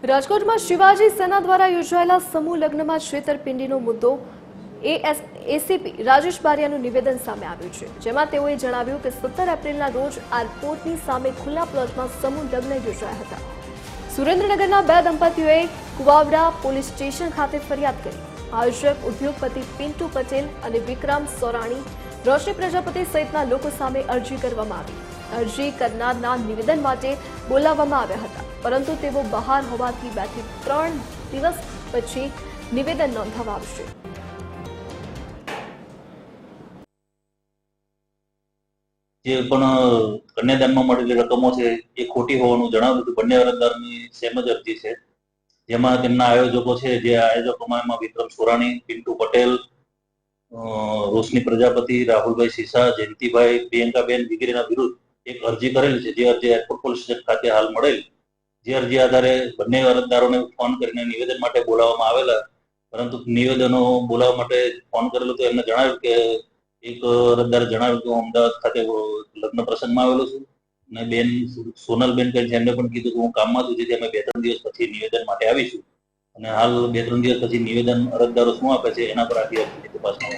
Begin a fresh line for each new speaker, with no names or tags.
રાજકોટમાં શિવાજી સેના દ્વારા યોજાયેલા સમૂહ લગ્નમાં છેતરપિંડીનો મુદ્દો એસીપી રાજેશ બારિયાનું નિવેદન સામે આવ્યું છે, જેમાં તેઓએ જણાવ્યું કે 17 એપ્રિલના રોજ એરપોર્ટની સામે ખુલ્લા પ્લોટમાં સમૂહ લગ્ન યોજાયા હતા. સુરેન્દ્રનગરના બે દંપતીઓએ કુવાવડા પોલીસ સ્ટેશન ખાતે ફરિયાદ કરી. આયોજક ઉદ્યોગપતિ પિન્ટુ પટેલ અને વિક્રમ સોરાણી, રોશની પ્રજાપતિ સહિતના લોકો સામે અરજી કરવામાં આવી. અરજી કરનારના નિવેદન માટે બોલાવવામાં આવ્યા હતા, પરંતુ તેઓ બહાર હોવાથી 2 થી 3 દિવસ પછી નિવેદન નોંધવામાં આવશે.
જે પણ કન્યાદાનમાં મળેલી રકમો છે એ ખોટી હોવાનું જણાવ્યું હતું. બંને અરજદારની સેમ જ અરજી છે, જેમાં તેમના આયોજકો છે, જે આયોજકોમાં એમાં વિક્રમ સોરાણી, પિન્ટુ પટેલ, રોશની પ્રજાપતિ, રાહુલભાઈ સીસા, જયંતિભાઈ, પ્રિયંકાબેન વગેરેના વિરુદ્ધ એક અરજી કરેલી છે, જે અરજી એરપોર્ટ પોલીસ સ્ટેશન ખાતે હાલ મળેલ. જે અરજી આધારે બંને અરજદારોને ફોન કરીને નિવેદન માટે બોલાવવામાં આવેલા, પરંતુ નિવેદનો બોલાવવા માટે ફોન કરેલો તો એમને જણાવ્યું કે એક અરજદારે જણાવ્યું કે હું અમદાવાદ ખાતે લગ્ન પ્રસંગમાં આવેલો છું, અને બેન સોનલબેન કહે છે એમને પણ કીધું કે હું કામમાં છું, જેથી અમે 2-3 દિવસ પછી નિવેદન માટે આવીશું. અને હાલ 2-3 દિવસ પછી નિવેદન અરજદારો શું આપે છે એના પર આખી અરજીની તપાસમાં